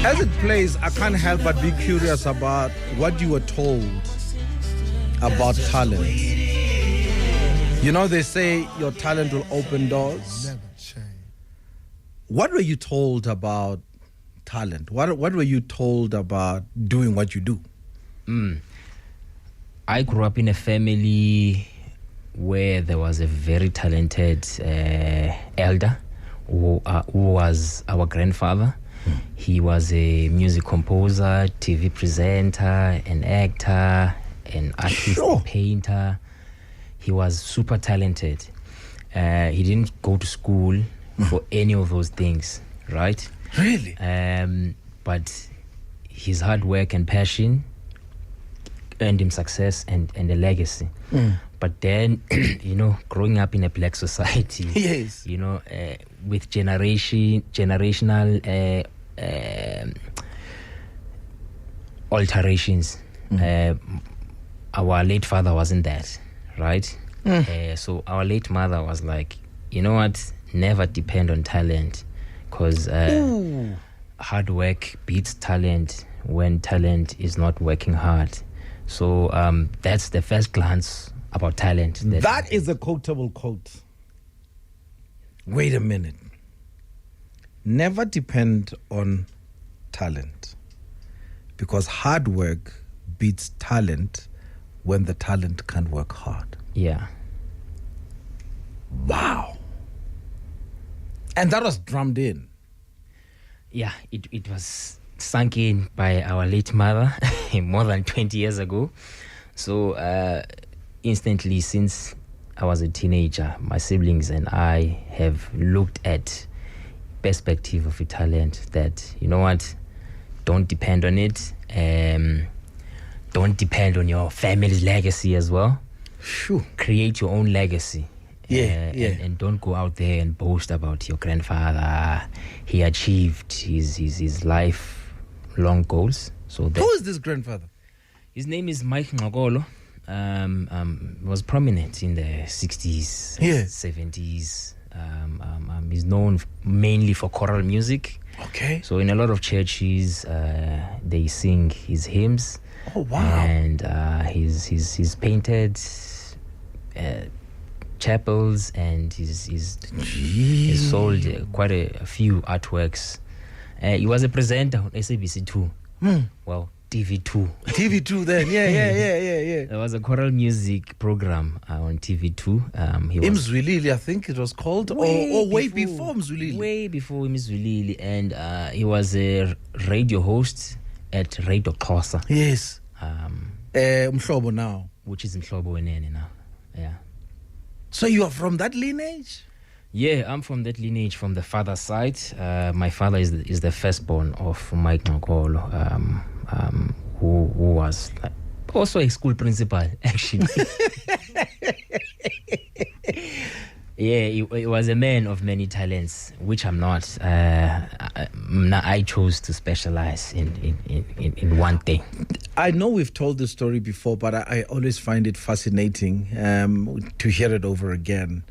As it plays, I can't help but be curious about what you were told about talent. You know, they say your talent will open doors. Never change. What were you told about talent? What were you told about doing what you do? I grew up in a family where there was a very talented elder who was our grandfather. He was a music composer, TV presenter, an actor, an artist, a painter. He was super talented. He didn't go to school for any of those things, right? Really? But his hard work and passion earned him success and a legacy. But then, you know, growing up in a black society, Yes. you know, with generational alterations, our late father wasn't that, right? So our late mother was like, you know what, never depend on talent, because hard work beats talent when talent is not working hard. So that's the first glance about talent. That is a quotable quote. Wait a minute. Never depend on talent, because hard work beats talent when the talent can't work hard. Yeah. Wow. And that was drummed in. Yeah, it was sunk in by our late mother more than 20 years ago. So instantly, since I was a teenager, my siblings and I have looked at perspective of a talent that, you know what, don't depend on it. Don't depend on your family's legacy as well. Shoo. Create your own legacy. Yeah. And don't go out there and boast about your grandfather. He achieved his lifelong goals. So Who is this grandfather? his name is Ngxokolo. Was prominent in the 60s, Yeah. 70s. He's known mainly for choral music. Okay. So in a lot of churches, they sing his hymns. Oh, wow. And he's painted chapels, and he's sold quite a few artworks. He was a presenter on SABC2. Well, TV2. TV2 then. Yeah. There was a choral music program on TV2. He was Mzwilili, I think it was called. Way before Mzwilili. way before Mzwilili, and he was a radio host at Radio Xhosa. Yes. Mhlobo now. Which is Mhlobo Wenene now. Yeah. So you are from that lineage? Yeah, I'm from that lineage from the father's side. My father is the firstborn of Mike Ngxokolo, who was also a school principal, actually. Yeah, he was a man of many talents, which I'm not. I chose to specialize in one thing. I know we've told this story before, but I always find it fascinating to hear it over again.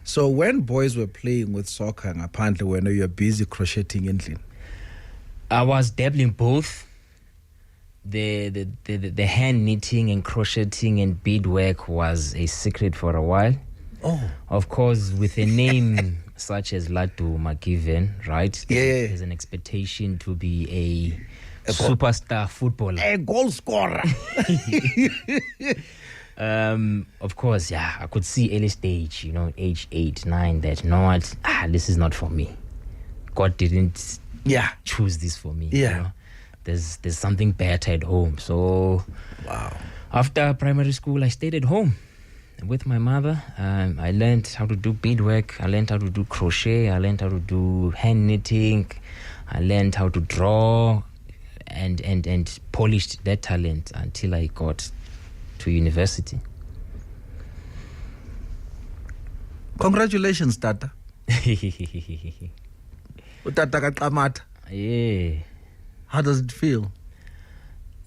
So when boys were playing with soccer, apparently when you were busy crocheting in, I was dabbling both. The hand knitting and crocheting and beadwork was a secret for a while. Oh. Of course, with a name such as Laduma Ngxokolo, right? Yeah. There's an expectation to be a superstar footballer. A goal scorer. Of course, yeah, I could see early stage, age 8, 9, that, you know what, this is not for me. God didn't choose this for me. Yeah. There's something better at home. So, Wow. After primary school, I stayed at home with my mother. I learned how to do beadwork. I learned how to do crochet. I learned how to do hand knitting. I learned how to draw and polished that talent until I got to university. Congratulations, Tata. Tata kaQamata. Yeah. How does it feel?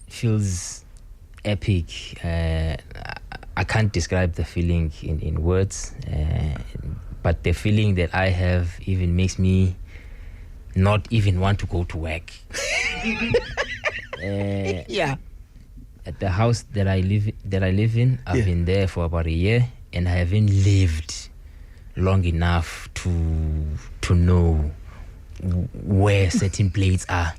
It feels epic. I can't describe the feeling in words, but the feeling that I have even makes me not even want to go to work. Yeah. At the house that I live in, I've been there for about a year, and I haven't lived long enough to know where certain plates are.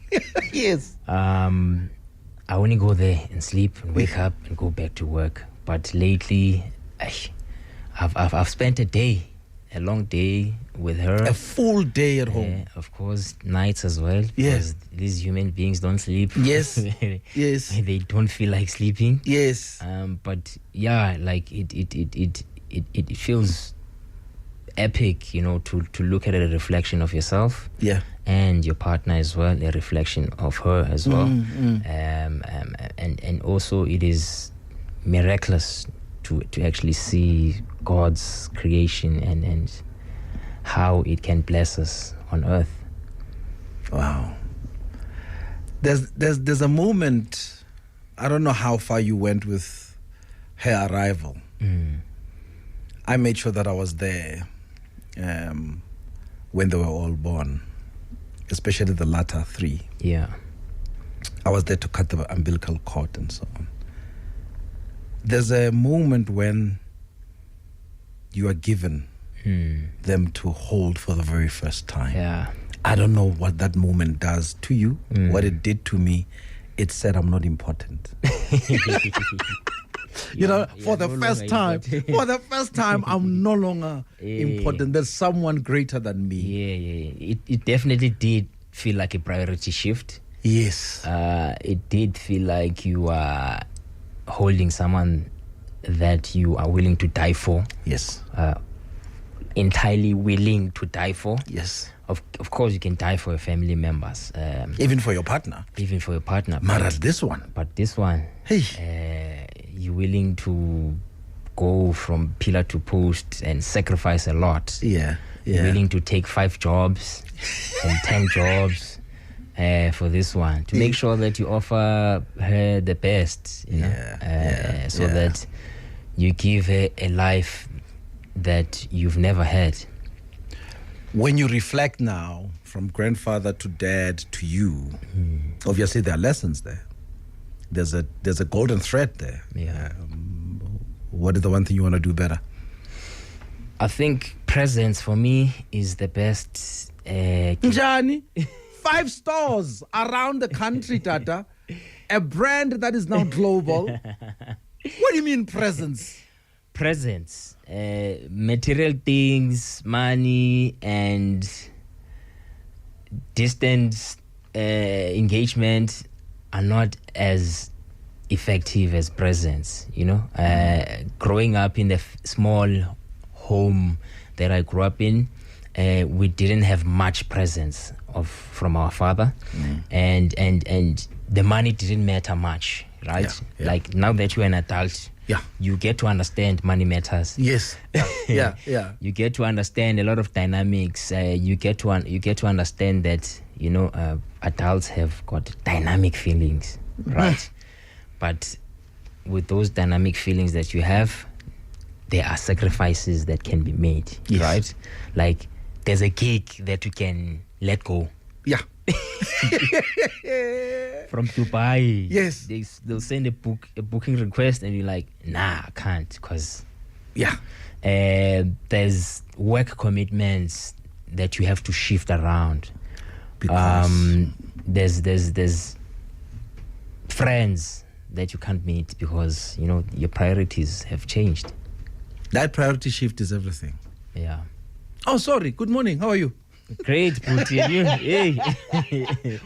Yes. I only go there and sleep and wake up and go back to work. But lately, I've spent a long day with her. A full day at home. Of course, nights as well. Yes. Because these human beings don't sleep. Yes. Yes. They don't feel like sleeping. Yes. But yeah, like it feels epic, you know, to look at a reflection of yourself. Yeah. And your partner as well, a reflection of her as well. And also it is miraculous to actually see God's creation and how it can bless us on earth. Wow. There's a moment, I don't know how far you went with her arrival. I made sure that I was there when they were all born, especially the latter three. Yeah. I was there to cut the umbilical cord and so on. There's a moment when you are given them to hold for the very first time. Yeah. I don't know what that moment does to you. What it did to me, it said I'm not important. For the first time, I'm no longer important. There's someone greater than me. Yeah. It definitely did feel like a priority shift. Yes. It did feel like you are holding someone that you are willing to die for. Yes. Entirely willing to die for. Yes. Of course, you can die for your family members. Even for your partner. But this one. Hey. You're willing to go from pillar to post and sacrifice a lot. Yeah. You're willing to take 5 jobs and 10 jobs for this one to make sure that you offer her the best, so that you give her a life that you've never had. When you reflect now from grandfather to dad to you, obviously there are lessons there. There's a golden thread there. Yeah. What is the one thing you want to do better? I think presence for me is the best. Njani, 5 stores around the country, Tata. A brand that is now global. What do you mean presence? Presence, material things, money, and distance engagement are not as effective as presence. Growing up in the small home that I grew up in, we didn't have much presence from our father, and the money didn't matter much, right? Yeah. Like now that you're an adult, you get to understand money matters. Yes. Yeah. You get to understand a lot of dynamics. You get to understand that adults have got dynamic feelings, right? But with those dynamic feelings that you have, there are sacrifices that can be made, right? Like there's a cake that you can let go. Yeah. From Dubai. Yes. They'll send a booking request and you're like, nah, I can't, because there's work commitments that you have to shift around. Because there's friends that you can't meet because your priorities have changed. That priority shift is everything. Yeah. Oh, sorry. Good morning. How are you? Great, Putin. Hey.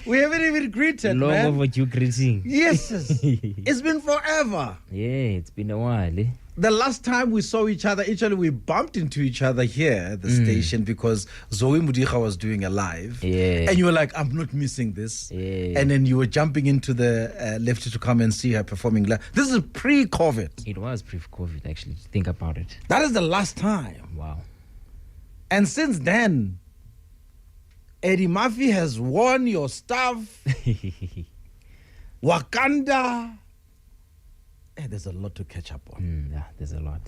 We haven't even greeted, Long man. overdue greeting. Yes. It's been forever. Yeah, it's been a while. The last time we saw each other, actually we bumped into each other here at the station because Zoe Mudicha was doing a live. Yeah. And you were like, I'm not missing this. Yeah. And then you were jumping into the lift to come and see her performing live. This is pre-COVID. It was pre-COVID, actually. Think about it. That is the last time. Wow. And since then, Eddie Murphy has worn your stuff. Wakanda. There's a lot to catch up on. Yeah, there's a lot.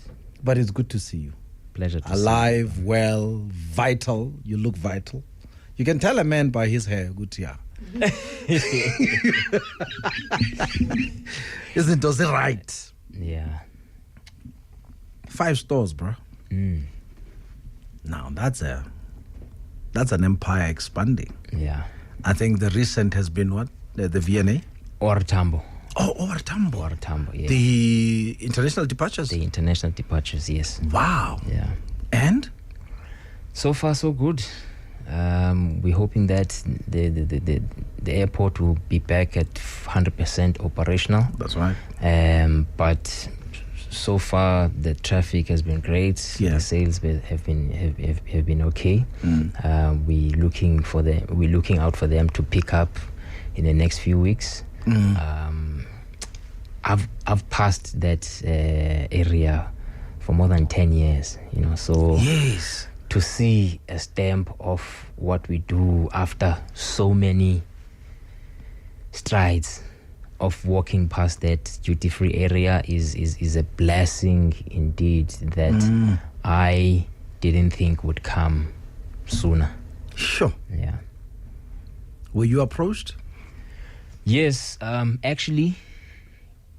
But it's good to see you. Pleasure to see Alive, well, vital. You look vital. You can tell a man by his hair. Good, yeah. Isn't it right? Yeah. 5 stores, bro. Now that's an empire expanding. Yeah. I think the recent has been what? The VNA? Or Tambo. Oh, Tambo. Or Tambo, yeah. The international departures? The international departures, yes. Wow. Yeah. And? So far, so good. We're hoping that the airport will be back at 100% operational. That's right. But so far the traffic has been great. Yeah. The sales have been okay. We're looking out for them to pick up in the next few weeks. I've passed that area for more than 10 years, so yes, to see a stamp of what we do after so many strides of walking past that duty-free area is a blessing indeed that I didn't think would come sooner. Sure. Yeah. Were you approached? Yes, actually,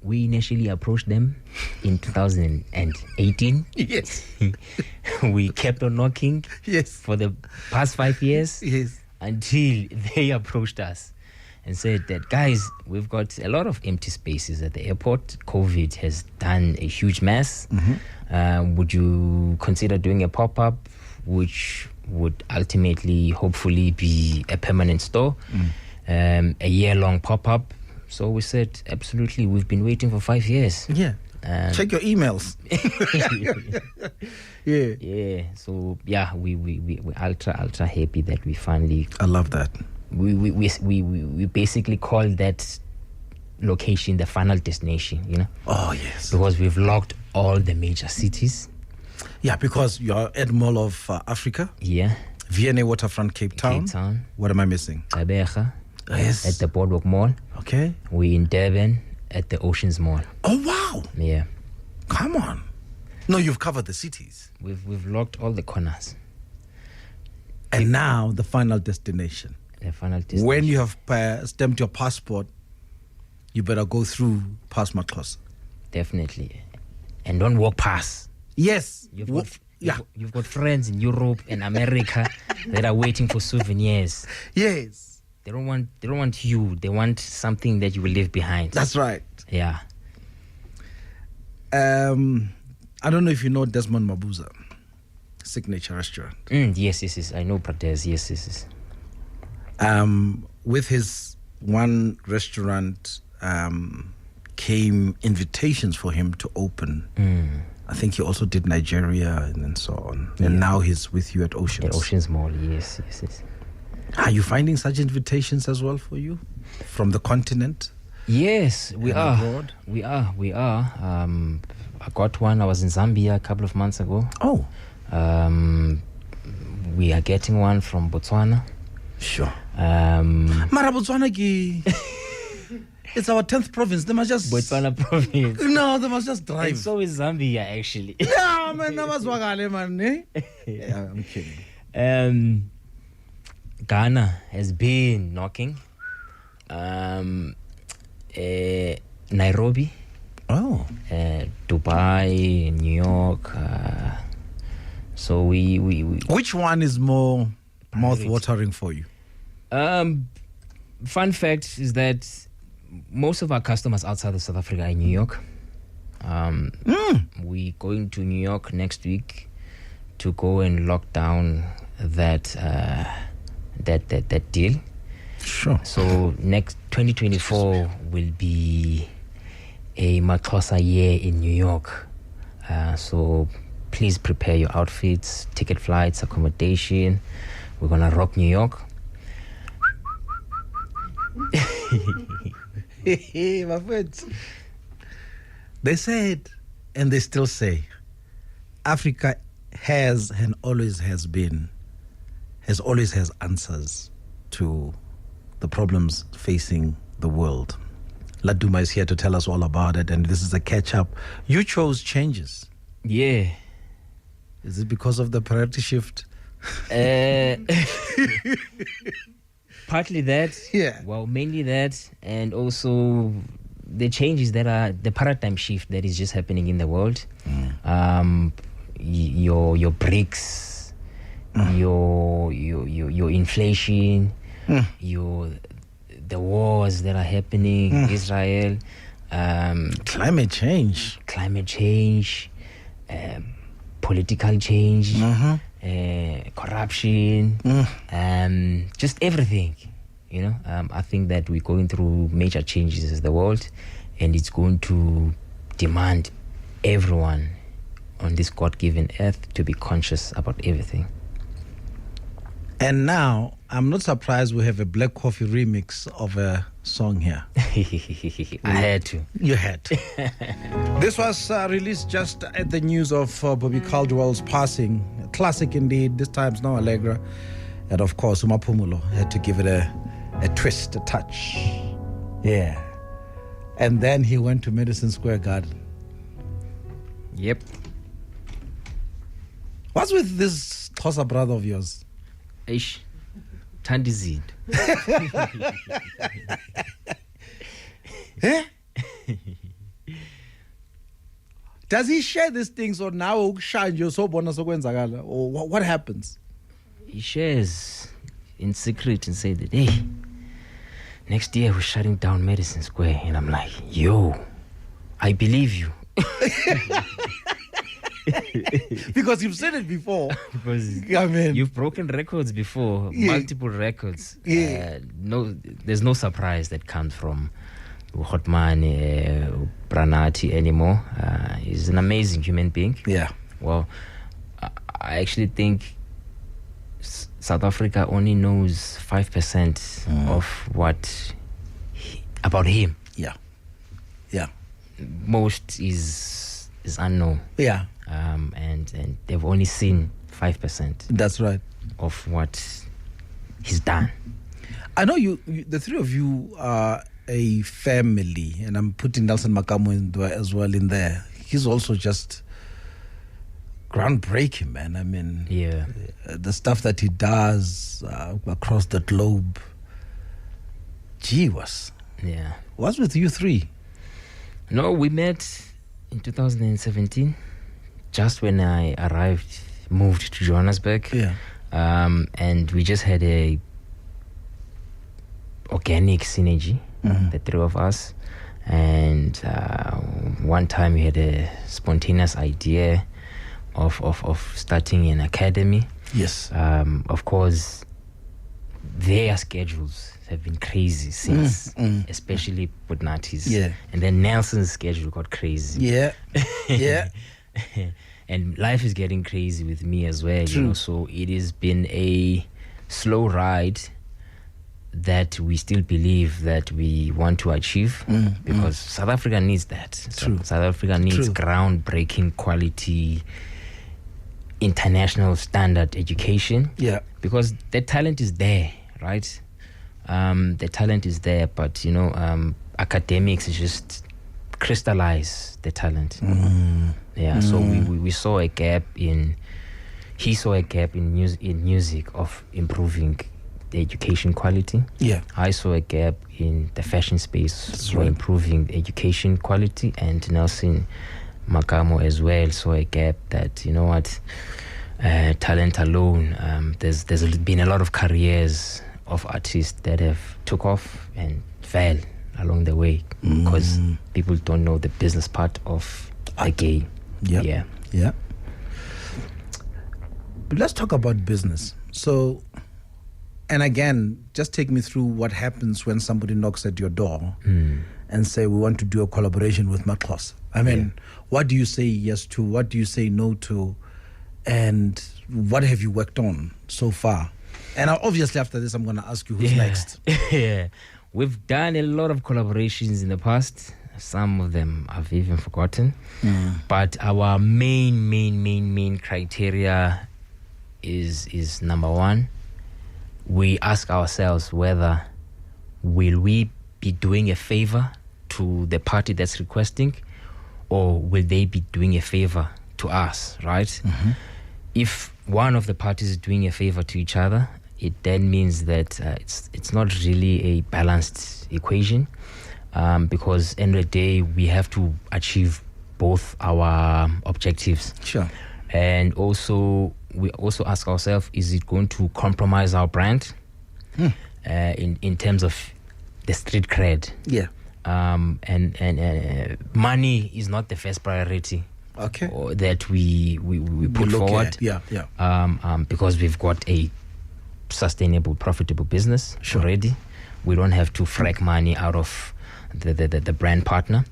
we initially approached them in 2018. Yes. We kept on knocking for the past 5 years until they approached us and said that, guys, we've got a lot of empty spaces at the airport. COVID has done a huge mess. Would you consider doing a pop-up, which would ultimately, hopefully, be a permanent store, a year-long pop-up? So we said, absolutely, we've been waiting for 5 years. Yeah. Check your emails. Yeah. Yeah. So, yeah, we're ultra happy that we finally... I love that. We basically call that location the final destination, Oh, yes. Because we've locked all the major cities. Yeah, because you're at Mall of Africa. Yeah. VNA Waterfront, Cape Town. What am I missing? Gqeberha. Yes. At the Boardwalk Mall. Okay. We're in Durban at the Oceans Mall. Oh, wow. Yeah. Come on. No, you've covered the cities. We've locked all the corners. And now the final destination. The final destination. When you have stamped your passport, you better go through past Maxhosa. Definitely. And don't walk past. Yes. You've got friends in Europe and America that are waiting for souvenirs. Yes. They don't want you. They want something that you will leave behind. That's right. Yeah. I don't know if you know Desmond Mabuza, signature restaurant. Yes. I know Pradesh. Yes. With his one restaurant came invitations for him to open. I think he also did Nigeria and so on. Yeah. And now he's with you at Oceans. At Oceans Mall, yes. Are you finding such invitations as well for you from the continent? Yes, we are. Abroad? We are. I got one. I was in Zambia a couple of months ago. Oh. We are getting one from Botswana. Sure. Mara Botswana it's our 10th province. They must just... Botswana province. No, they must just drive. And so is Zambia, actually. Yeah, man. Yeah, I'm kidding. Ghana has been knocking. Nairobi. Oh. Dubai, New York. So we Which one is more mouth-watering for you? Fun fact is that most of our customers outside of South Africa are in New York. We're going to New York next week to go and lock down that deal. Sure. So next 2024 will be a Maxhosa year in New York. So please prepare your outfits, ticket flights, accommodation. We're gonna rock New York. My friends, they said, and they still say, Africa has and always has answers to the problems facing the world. Laduma is here to tell us all about it, and this is a catch-up. You chose changes. Yeah. Is it because of the priority shift? Partly that. Yeah. Well, mainly that, and also the changes that are the paradigm shift that is just happening in the world. Your BRICS, your inflation, the wars that are happening, Israel, climate change, political change, corruption, just everything. I think that we're going through major changes as the world, and it's going to demand everyone on this God-given earth to be conscious about everything. And now, I'm not surprised we have a Black Coffee remix of a song here. I had to. You had to. This was released just at the news of Bobby Caldwell's passing. A classic indeed. This time's no Allegra. And of course, Mojapelo had to give it a twist, a touch. Yeah. And then he went to Madison Square Garden. Yep. What's with this Xhosa brother of yours? Ish. Tandizid. Eh? Does he share these things, or now or what happens? He shares in secret and say that, hey, next year we're shutting down Madison Square. And I'm like, yo, I believe you. Because you've said it before. Because you've broken records before, multiple records. There's no surprise that comes from Hotman Branati anymore. He's an amazing human being. Yeah. Well, I actually think South Africa only knows 5% of what about him. Yeah. Yeah. Most is unknown. Yeah. And they've only seen 5%. That's right. Of what he's done. I know you the three of you are a family, and I'm putting Nelson Makamo as well in there. He's also just groundbreaking, man. I mean, the stuff that he does across the globe. Gee whiz. Yeah. What's with you three? No, we met in 2017, just when I moved to Johannesburg. Yeah. And we just had a organic synergy, the three of us. And one time we had a spontaneous idea of starting an academy. Yes. Of course, their schedules have been crazy since, especially Putnati's. Yeah. And then Nelson's schedule got crazy. Yeah. Yeah. And life is getting crazy with me as well. True. So it has been a slow ride that we still believe that we want to achieve, because South Africa needs that. True. South Africa needs groundbreaking quality, international standard education. Yeah. Because the talent is there, right? The talent is there, but academics just crystallize the talent. Yeah. So we saw a gap he saw a gap in music of improving the education quality. Yeah. I saw a gap in the fashion space for improving the education quality, and Nelson Makamo as well saw a gap that, talent alone, there's been a lot of careers of artists that have took off and fell along the way because people don't know the business part of the game. Yeah. But let's talk about business. So, and again, just take me through what happens when somebody knocks at your door and say, we want to do a collaboration with Maxhosa. I mean, what do you say yes to? What do you say no to? And what have you worked on so far? And obviously after this, I'm going to ask you who's next. Yeah. We've done a lot of collaborations in the past. Some of them I've even forgotten. But our main criteria is number one. We ask ourselves whether will we be doing a favor to the party that's requesting, or will they be doing a favor to us, right? If one of the parties is doing a favor to each other, it then means that it's not really a balanced equation, because end of the day we have to achieve both our objectives. Sure. And also we also ask ourselves, is it going to compromise our brand in terms of the street cred? Yeah. And money is not the first priority. Okay. Or that we put forward. At. Yeah. Because we've got a sustainable, profitable business already. We don't have to frack money out of the brand partner.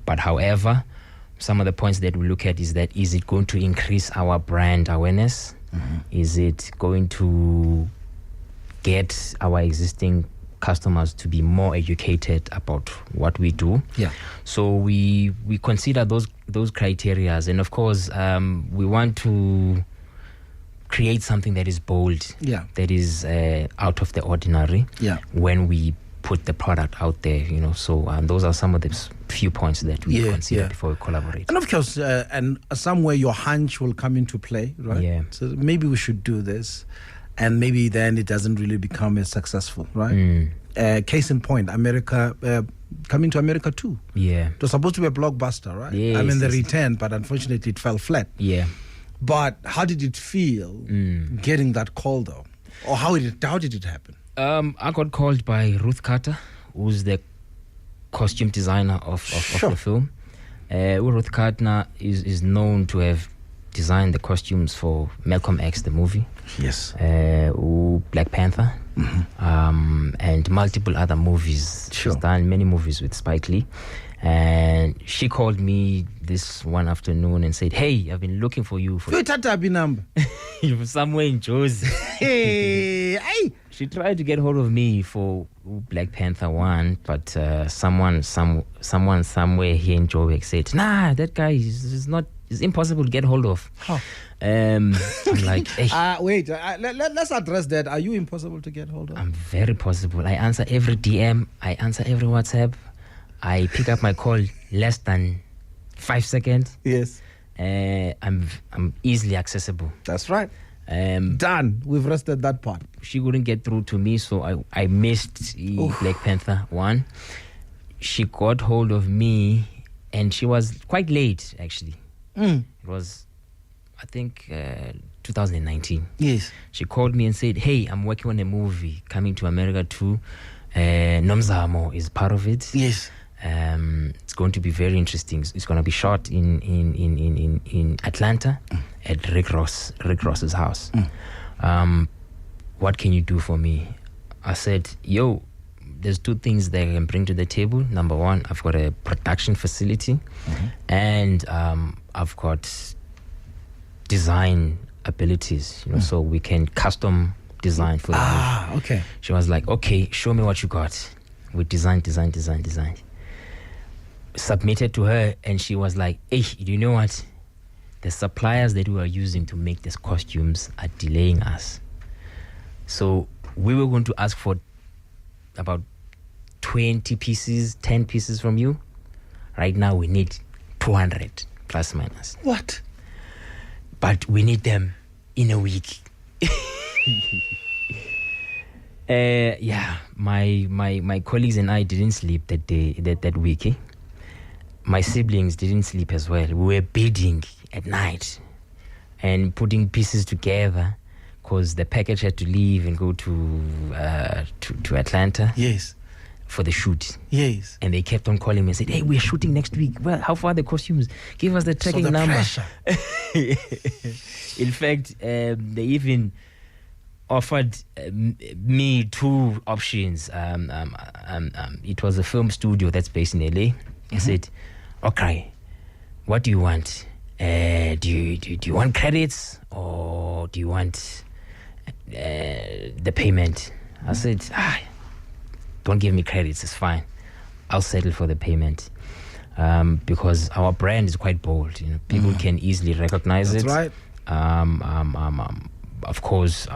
But however, some of the points that we look at is it going to increase our brand awareness? Is it going to get our existing customers to be more educated about what we do? Yeah. So we consider those criteria, and of course we want to create something that is bold, that is out of the ordinary when we put the product out there, so those are some of the few points that we consider before we collaborate. And of course, and somewhere your hunch will come into play, right? Yeah. So maybe we should do this, and maybe then it doesn't really become as successful, right? Case in point, America, coming to America too. Yeah. It was supposed to be a blockbuster, right? Yes, I mean, the return, but unfortunately it fell flat. Yeah. But how did it feel getting that call, though? Or how did it happen? I got called by Ruth Carter, who's the costume designer of the film. Ruth Carter is known to have designed the costumes for Malcolm X, the movie. Yes. Black Panther, and multiple other movies. She's done many movies with Spike Lee. And she called me this one afternoon and said, "Hey, I've been looking for you for number somewhere in Jersey." Hey. She tried to get hold of me for Black Panther 1, but someone somewhere here in Joburg said, "Nah, that guy is impossible to get hold of." Huh. I'm like, hey. Wait, let's address that. Are you impossible to get hold of? I'm very possible. I answer every DM. I answer every WhatsApp. I pick up my call less than 5 seconds. Yes. I'm easily accessible. That's right. Done. We've rested that part. She couldn't get through to me, so I missed Black Panther 1. She got hold of me, and she was quite late, actually. It was, I think, 2019. Yes. She called me and said, "Hey, I'm working on a movie coming to America too. Nomzamo is part of it. Yes. It's going to be very interesting. It's going to be shot in Atlanta at Rick Ross's house. What can you do for me?" I said, "Yo, there's two things that I can bring to the table. Number one, I've got a production facility, and I've got design abilities, so we can custom design for the movie." Okay. She was like, "Okay, show me what you got." We design. Submitted to her, and she was like, "Hey, do you know what? The suppliers that we are using to make these costumes are delaying us. So we were going to ask for about 20 pieces, 10 pieces from you. Right now we need 200 plus minus. What? But we need them in a week." My colleagues and I didn't sleep that week. My siblings didn't sleep as well. We were bidding at night and putting pieces together because the package had to leave and go to Atlanta. Yes. For the shoot. Yes. And they kept on calling me and said, "Hey, we're shooting next week. Well, how far are the costumes? Give us the tracking number." Pressure. In fact, they even offered me two options. It was a film studio that's based in LA. I said, "Okay, what do you want? Do you want credits or do you want the payment?" I said, "Don't give me credits, it's fine. I'll settle for the payment." Because our brand is quite bold. People can easily recognize it. That's right. Of course,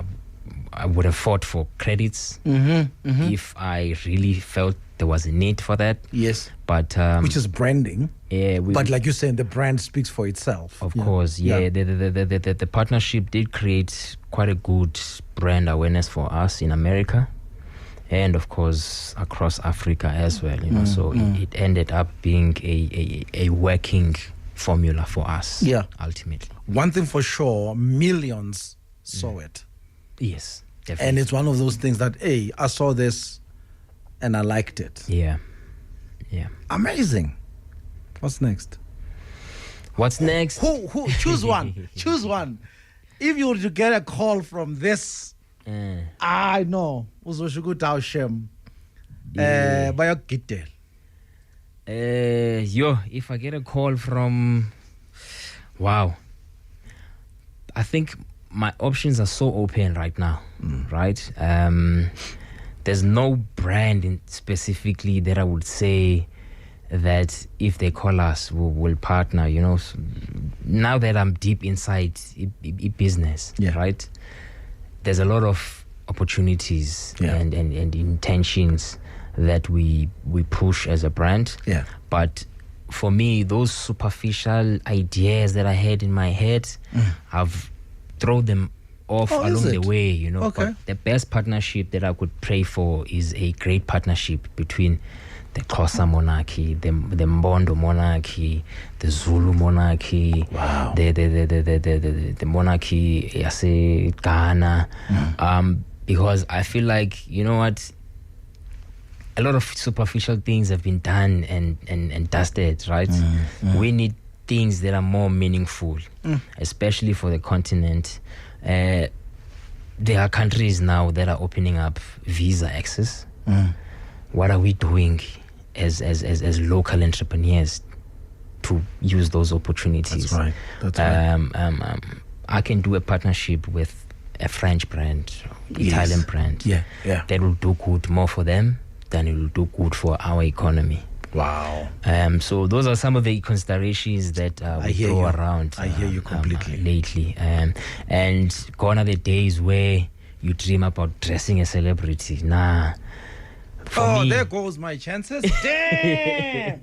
I would have fought for credits if I really felt there was a need for that. Yes. But which is branding. Yeah, but like you're saying, the brand speaks for itself. Of course, yeah. The partnership did create quite a good brand awareness for us in America, and of course across Africa as well. So it ended up being a working formula for us. Yeah, ultimately. One thing for sure, millions saw it. Yes, definitely. And it's one of those things that, hey, I saw this, and I liked it. Yeah. Amazing. What's next? Who? Choose one. Choose one. If you were to get a call from this, I know. Uzoshukuta Shem. Bayokidel. If I get a call from, wow, I think my options are so open right now, right? There's no brand specifically that I would say that if they call us, we'll partner, Now that I'm deep inside business, right? There's a lot of opportunities and intentions that we push as a brand. Yeah. But for me, those superficial ideas that I had in my head, I've thrown them off along the way, Okay. But the best partnership that I could pray for is a great partnership between the Xhosa monarchy, the Mbondo monarchy, the Zulu monarchy, wow, the monarchy yase Ghana, because I feel like, you know what, a lot of superficial things have been done and dusted, right? We need things that are more meaningful, especially for the continent. There are countries now that are opening up visa access. What are we doing as local entrepreneurs to use those opportunities? That's right. I can do a partnership with a French brand, Italian brand. Yeah. That will do good more for them than it will do good for our economy. Wow. So those are some of the considerations that we throw around. I hear you completely. Lately. And gone are the days where you dream about dressing a celebrity. Nah. For me, there goes my chances. Damn!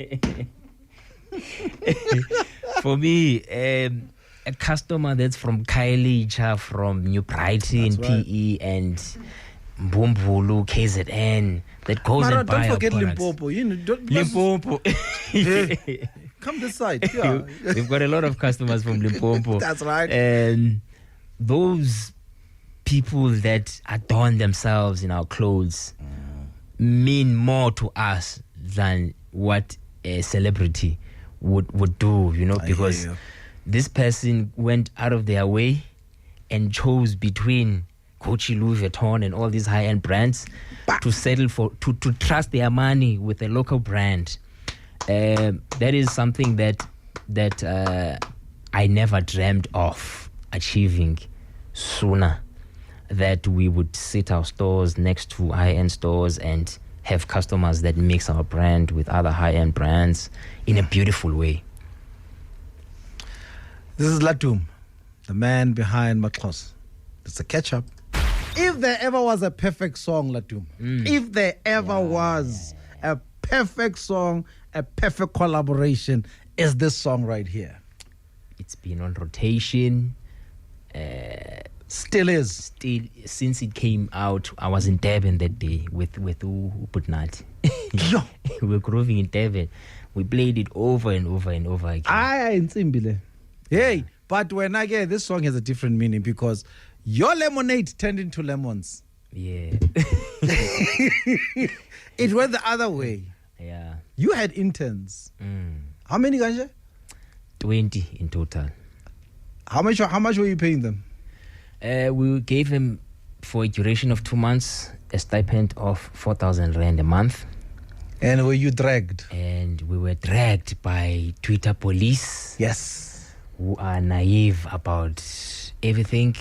For me, a customer that's from Khayelitsha, from New Brighton, PE, and Mbumbulu, KZN, that goes and buys. Don't forget Limpopo. Limpopo. Hey, come this side. Yeah. We've got a lot of customers from Limpopo. That's right. And those people that adorn themselves in our clothes mean more to us than what a celebrity would do, because this person went out of their way and chose between Gucci, Louis Vuitton, and all these high-end brands to settle for, to trust their money with a local brand. That is something that I never dreamt of achieving sooner, that we would sit our stores next to high-end stores and have customers that mix our brand with other high-end brands in a beautiful way. This is Laduma, the man behind Maxhosa. It's a catch-up. If there ever was a perfect song, Laduma, if there ever was a perfect song, a perfect collaboration, is this song right here. It's been on rotation. Still is. Still, since it came out, I was in Durban that day with Uputnat. We were grooving in Durban. We played it over and over and over again. Hey, but when I get this song has a different meaning because your lemonade turned into lemons. Yeah. It went the other way. Yeah. You had interns. How many guys? 20 in total. How much were you paying them? We gave them, for a duration of 2 months, a stipend of 4,000 Rand a month. And were you dragged? And we were dragged by Twitter police. Yes. Who are naive about everything,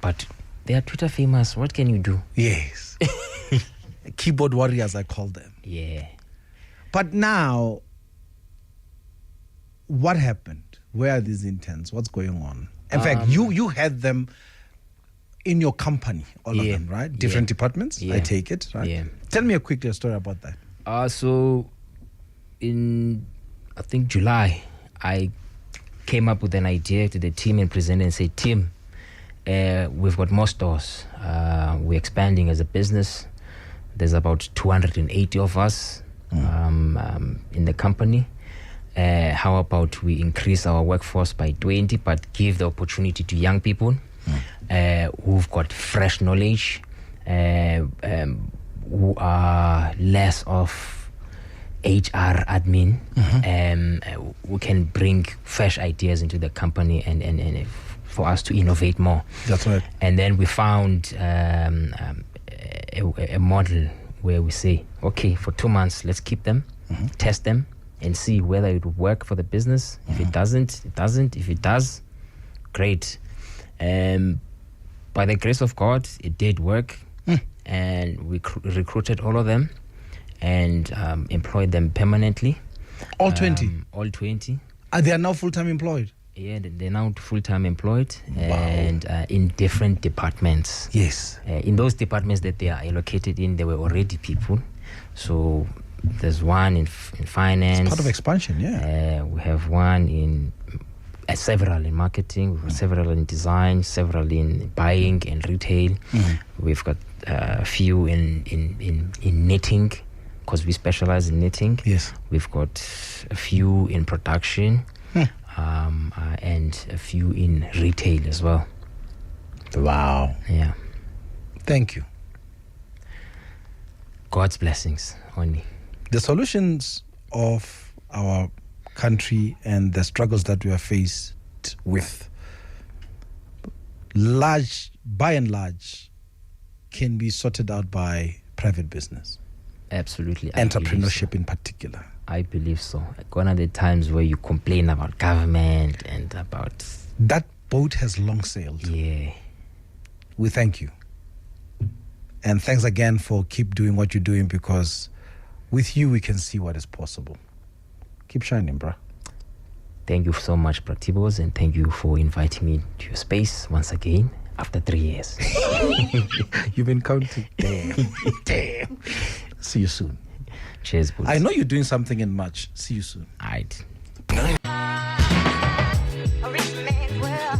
but they are Twitter famous. What can you do? Yes. Keyboard warriors, I call them. Yeah. But now, what happened? Where are these interns? What's going on? In fact, you had them in your company, all of them, right? Different departments, I take it, right? Yeah. Tell me a quick story about that. So, in I think July, I came up with an idea to the team and presented and said, team, we've got more stores. We're expanding as a business. There's about 280 of us in the company. How about we increase our workforce by 20, but give the opportunity to young people who've got fresh knowledge, who are less of HR admin, who can bring fresh ideas into the company and for us to innovate more. That's right. And then we found a model where we say, okay, for 2 months, let's keep them, test them, and see whether it will work for the business. If it doesn't, it doesn't. If it does, great. By the grace of God, it did work. And we recruited all of them and employed them permanently. All 20? All 20. They are now full-time employed? Yeah, they're now full-time employed and in different departments. Yes. In those departments that they are allocated in, there were already people. So there's one in finance. It's part of expansion, yeah. We have one in several in marketing, several in design, several in buying and retail. We've got a few in knitting, because we specialize in knitting. Yes. We've got a few in production. And a few in retail as well. Wow. Yeah. Thank you. God's blessings only. The solutions of our country and the struggles that we are faced with, by and large, can be sorted out by private business. Absolutely. Entrepreneurship in particular. I believe so. Gone are the times where you complain about government and about... That boat has long sailed. Yeah. We thank you. And thanks again for keep doing what you're doing, because with you we can see what is possible. Keep shining, bruh. Thank you so much, TBose, and thank you for inviting me to your space once again after 3 years. You've been counting. Damn. Damn. See you soon. Cheers, Boots. I know you're doing something in March. See you soon. All right. A rich man's world.